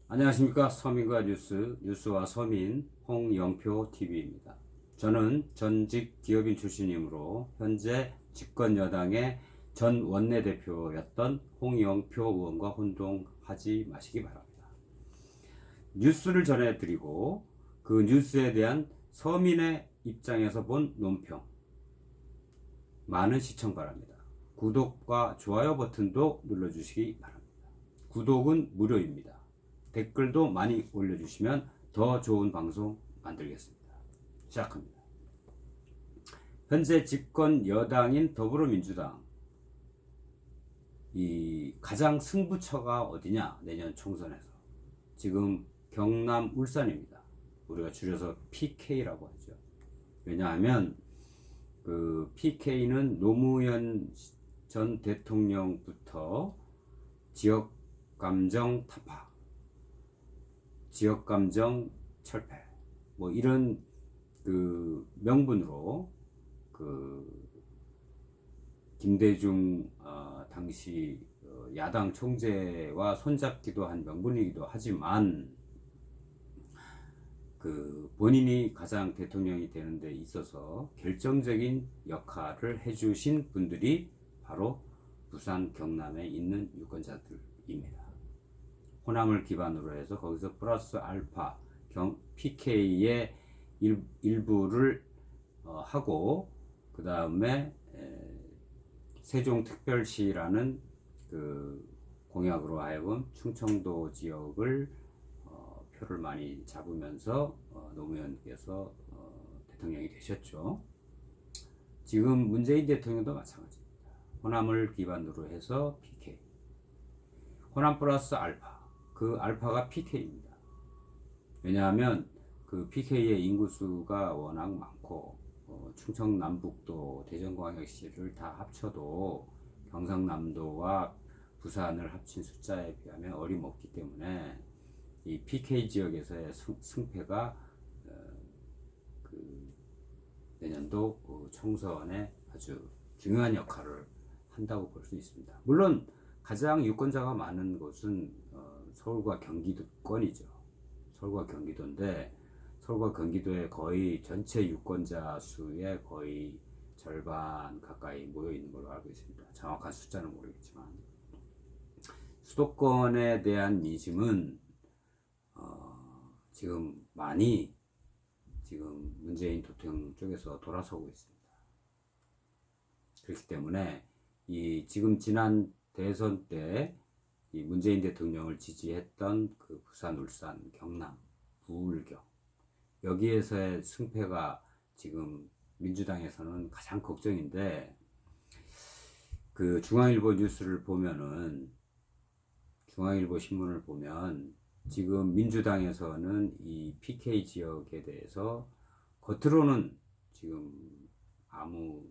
안녕하십니까. 서민과 뉴스와 서민 홍영표 TV입니다. 저는 전직 기업인 출신이므로 현재 집권 여당의 전 원내대표였던 홍영표 의원과 혼동하지 마시기 바랍니다. 뉴스를 전해드리고 그 뉴스에 대한 서민의 입장에서 본 논평, 많은 시청 바랍니다. 구독과 좋아요 버튼도 눌러주시기 바랍니다. 구독은 무료입니다. 댓글도 많이 올려주시면 더 좋은 방송 만들겠습니다. 시작합니다. 현재 집권 여당인 더불어민주당, 이 가장 승부처가 어디냐? 내년 총선에서 지금 경남 울산입니다. 우리가 줄여서 PK라고 하죠. 왜냐하면 그 PK는 노무현 전 대통령부터 지역 감정 타파, 지역감정 철폐, 뭐 이런 그 명분으로 그 김대중 당시 야당 총재와 손잡기도 한 명분이기도 하지만 그 본인이 가장 대통령이 되는 데 있어서 결정적인 역할을 해주신 분들이 바로 부산 경남에 있는 유권자들입니다. 호남을 기반으로 해서 거기서 플러스 알파 PK의 일부를 하고 그 다음에 세종특별시라는 그 공약으로 하여금 충청도 지역을 표를 많이 잡으면서 노무현께서 대통령이 되셨죠. 지금 문재인 대통령도 마찬가지입니다. 호남을 기반으로 해서 PK, 호남 플러스 알파, 그 알파가 PK입니다. 왜냐하면 그 PK의 인구수가 워낙 많고 충청 남북도 대전광역시를 다 합쳐도 경상남도와 부산을 합친 숫자에 비하면 어림없기 때문에 이 PK 지역에서의 승패가 그 내년도 총선에 아주 중요한 역할을 한다고 볼 수 있습니다. 물론 가장 유권자가 많은 곳은 서울과 경기도권이죠. 서울과 경기도인데 서울과 경기도에 거의 전체 유권자 수의 거의 절반 가까이 모여 있는 걸로 알고 있습니다. 정확한 숫자는 모르겠지만 수도권에 대한 민심은 지금 많이 지금 문재인 대통령 쪽에서 돌아서고 있습니다. 그렇기 때문에 이 지금 지난 대선 때 이 문재인 대통령을 지지했던 그 부산, 울산, 경남, 부울경 여기에서의 승패가 지금 민주당에서는 가장 걱정인데 그 중앙일보 뉴스를 보면은 중앙일보 신문을 보면 지금 민주당에서는 이 PK 지역에 대해서 겉으로는 지금 아무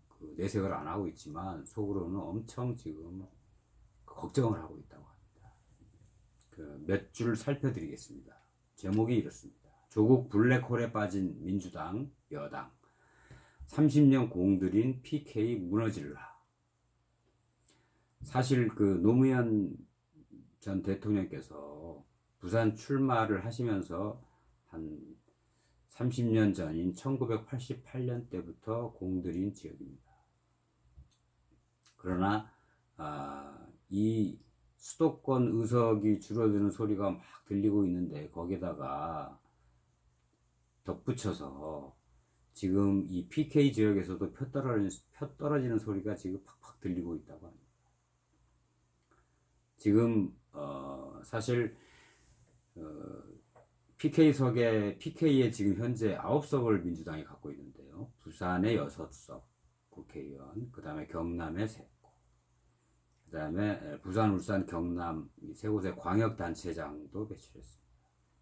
그 내색을 안 하고 있지만 속으로는 엄청 지금 걱정을 하고 있다고 합니다. 그 몇 줄 살펴드리겠습니다. 제목이 이렇습니다. 조국 블랙홀에 빠진 민주당 여당 30년 공들인 PK 무너질라. 사실 그 노무현 전 대통령께서 부산 출마를 하시면서 한 30년 전인 1988년 때부터 공들인 지역입니다. 그러나 이 수도권 의석이 줄어드는 소리가 막 들리고 있는데 거기다가 덧붙여서 지금 이 PK 지역에서도 표 떨어지는 소리가 지금 팍팍 들리고 있다고 합니다. 지금 사실 PK에 지금 현재 9석을 민주당이 갖고 있는데요. 부산에 6석 국회의원, 그 다음에 경남에 3석, 그 다음에 부산, 울산, 경남 세 곳의 광역단체장도 배출했습니다.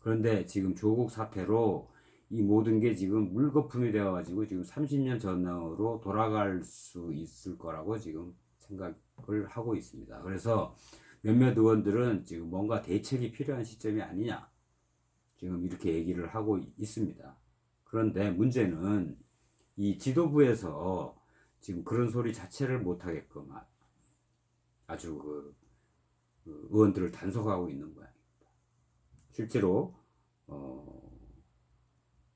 그런데 지금 조국 사태로 이 모든 게 지금 물거품이 되어가지고 지금 30년 전으로 돌아갈 수 있을 거라고 지금 생각을 하고 있습니다. 그래서 몇몇 의원들은 지금 뭔가 대책이 필요한 시점이 아니냐 지금 이렇게 얘기를 하고 있습니다. 그런데 문제는 이 지도부에서 지금 그런 소리 자체를 못하게끔 아주 그 의원들을 단속하고 있는 모양입니다. 실제로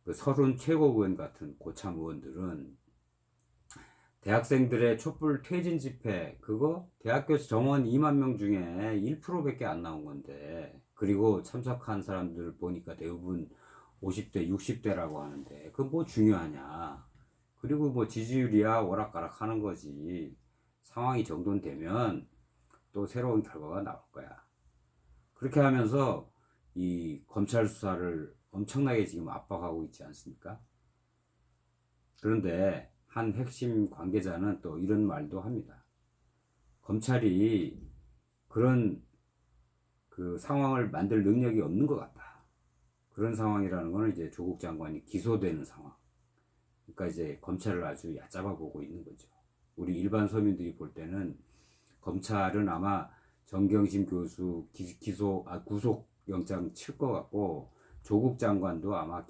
그 서른 최고위원 같은 고참 의원들은 대학생들의 촛불 퇴진 집회 그거 대학교 정원 2만 명 중에 1%밖에 안 나온 건데, 그리고 참석한 사람들 보니까 대부분 50대 60대라고 하는데 그 뭐 중요하냐. 그리고 뭐 지지율이야 오락가락 하는 거지. 상황이 정돈되면 또 새로운 결과가 나올 거야. 그렇게 하면서 이 검찰 수사를 엄청나게 지금 압박하고 있지 않습니까? 그런데 한 핵심 관계자는 또 이런 말도 합니다. 검찰이 그런 그 상황을 만들 능력이 없는 것 같다. 그런 상황이라는 거는 이제 조국 장관이 기소되는 상황. 그러니까 이제 검찰을 아주 얕잡아 보고 있는 거죠. 우리 일반 서민들이 볼 때는 검찰은 아마 정경심 교수 구속영장 칠 것 같고, 조국 장관도 아마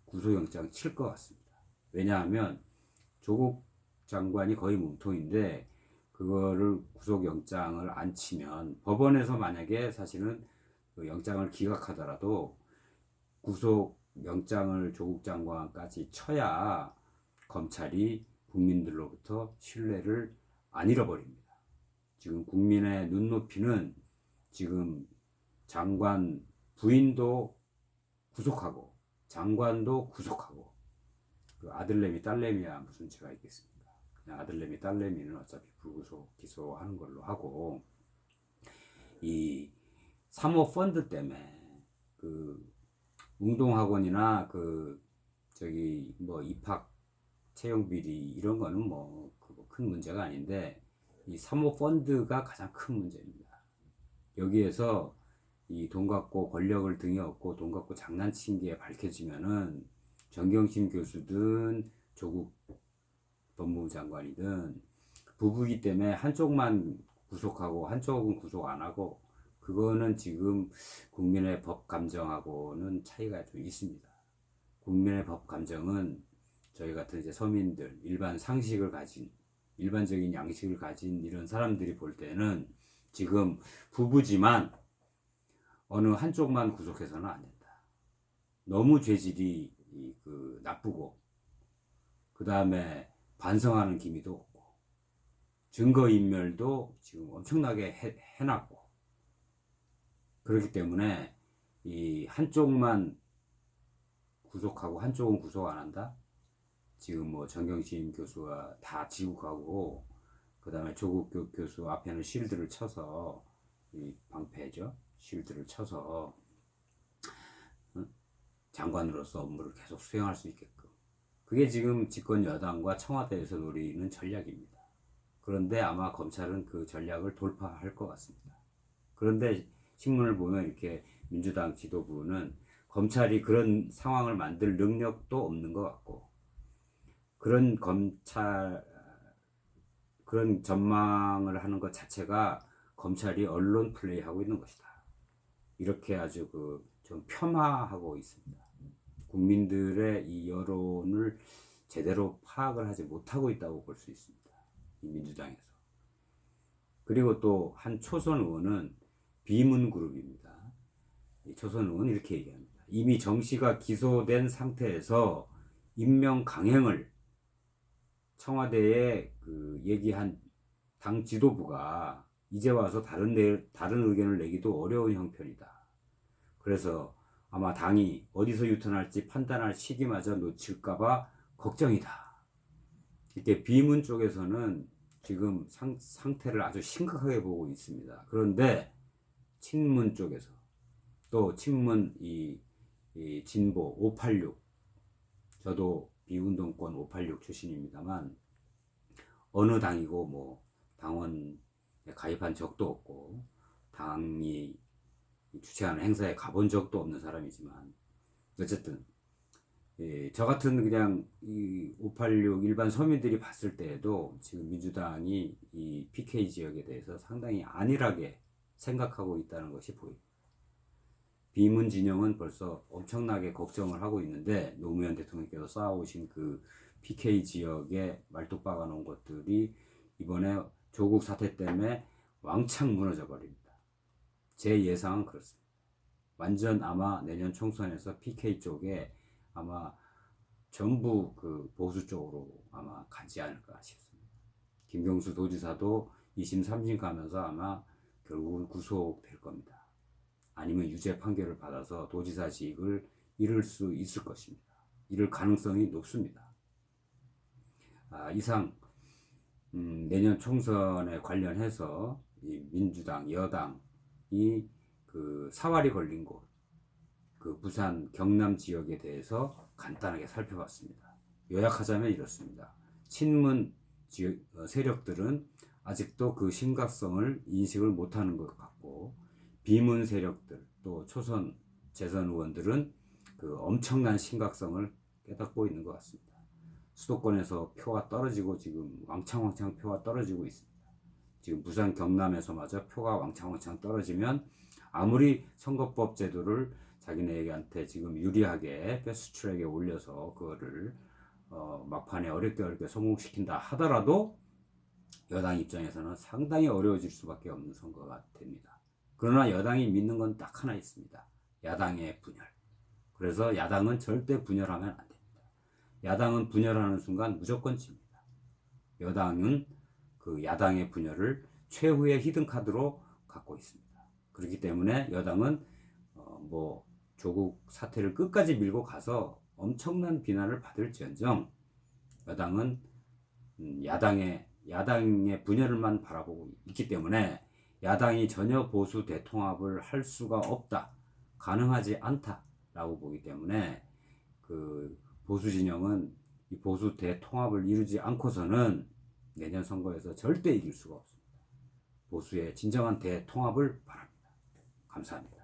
구속영장 칠 것 같습니다. 왜냐하면 조국 장관이 거의 몸통인데 그거를 구속영장을 안 치면, 법원에서 만약에 사실은 그 영장을 기각하더라도 구속영장을 조국 장관까지 쳐야 검찰이 국민들로부터 신뢰를 안 잃어버립니다. 지금 국민의 눈높이는 지금 장관 부인도 구속하고 장관도 구속하고, 그 아들내미 딸내미야 무슨 죄가 있겠습니까? 그냥 아들내미 딸내미는 어차피 불구속 기소하는 걸로 하고, 이 사모펀드 때문에 그 웅동학원이나 그 저기 뭐 입학 채용 비리 이런 거는 뭐 그거 큰 문제가 아닌데, 이 사모펀드가 가장 큰 문제입니다. 여기에서 이 돈 갖고 권력을 등에 업고 돈 갖고 장난친 게 밝혀지면은 정경심 교수든 조국 법무부 장관이든 부부이기 때문에 한쪽만 구속하고 한쪽은 구속 안 하고, 그거는 지금 국민의 법 감정하고는 차이가 좀 있습니다. 국민의 법 감정은 저희 같은 이제 서민들, 일반적인 양식을 가진 이런 사람들이 볼 때는 지금 부부지만 어느 한쪽만 구속해서는 안 된다. 너무 죄질이 나쁘고, 그 다음에 반성하는 기미도 없고, 증거인멸도 지금 엄청나게 해놨고, 그렇기 때문에 이 한쪽만 구속하고 한쪽은 구속 안 한다? 지금 뭐 정경심 교수가 다 지고 가고, 그 다음에 조국 교수 앞에는 실드를 쳐서, 이 방패죠, 실드를 쳐서 장관으로서 업무를 계속 수행할 수 있게끔, 그게 지금 집권 여당과 청와대에서 노리는 전략입니다. 그런데 아마 검찰은 그 전략을 돌파할 것 같습니다. 그런데 신문을 보면 이렇게 민주당 지도부는 검찰이 그런 상황을 만들 능력도 없는 것 같고, 그런 전망을 하는 것 자체가 검찰이 언론 플레이하고 있는 것이다. 이렇게 아주 좀 폄하하고 있습니다. 국민들의 이 여론을 제대로 파악을 하지 못하고 있다고 볼 수 있습니다. 이 민주당에서. 그리고 또 한 초선 의원은 비문그룹입니다. 이 초선 의원은 이렇게 얘기합니다. 이미 정 씨가 기소된 상태에서 임명 강행을 청와대에 얘기한 당 지도부가 이제 와서 다른 의견을 내기도 어려운 형편이다. 그래서 아마 당이 어디서 유턴할지 판단할 시기마저 놓칠까봐 걱정이다. 이렇게 비문 쪽에서는 지금 상태를 아주 심각하게 보고 있습니다. 그런데 친문 쪽에서, 또 친문 이 진보 586, 저도 비운동권 586 출신입니다만 어느 당이고 뭐 당원에 가입한 적도 없고 당이 주최하는 행사에 가본 적도 없는 사람이지만, 어쨌든 저 같은 그냥 이 586 일반 서민들이 봤을 때에도 지금 민주당이 이 PK 지역에 대해서 상당히 안일하게 생각하고 있다는 것이 보입니다. 비문 진영은 벌써 엄청나게 걱정을 하고 있는데, 노무현 대통령께서 쌓아오신 그 PK 지역에 말뚝 박아 놓은 것들이 이번에 조국 사태 때문에 왕창 무너져 버립니다. 제 예상은 그렇습니다. 완전 아마 내년 총선에서 PK 쪽에 아마 전부 그 보수 쪽으로 아마 가지 않을까 싶습니다. 김경수 도지사도 2심, 3심 가면서 아마 결국은 구속될 겁니다. 아니면 유죄 판결을 받아서 도지사직을 잃을 수 있을 것입니다. 잃을 가능성이 높습니다. 이상 내년 총선에 관련해서 이 민주당, 여당이 그 사활이 걸린 곳, 그 부산 경남 지역에 대해서 간단하게 살펴봤습니다. 요약하자면 이렇습니다. 친문 지역, 세력들은 아직도 그 심각성을 인식을 못하는 것 같고, 비문 세력들 또 초선 재선 의원들은 그 엄청난 심각성을 깨닫고 있는 것 같습니다. 수도권에서 표가 떨어지고 지금 왕창 표가 떨어지고 있습니다. 지금 부산 경남에서마저 표가 왕창 떨어지면 아무리 선거법 제도를 자기네한테 지금 유리하게 패스트트랙에 올려서 그거를 막판에 어렵게 성공시킨다 하더라도 여당 입장에서는 상당히 어려워질 수밖에 없는 선거가 됩니다. 그러나 여당이 믿는 건 딱 하나 있습니다. 야당의 분열. 그래서 야당은 절대 분열하면 안 됩니다. 야당은 분열하는 순간 무조건 집니다. 여당은 그 야당의 분열을 최후의 히든카드로 갖고 있습니다. 그렇기 때문에 여당은 뭐 조국 사태를 끝까지 밀고 가서 엄청난 비난을 받을지언정 여당은 야당의 분열만 바라보고 있기 때문에 야당이 전혀 보수 대통합을 할 수가 없다, 가능하지 않다라고 보기 때문에 그 보수 진영은 이 보수 대통합을 이루지 않고서는 내년 선거에서 절대 이길 수가 없습니다. 보수의 진정한 대통합을 바랍니다. 감사합니다.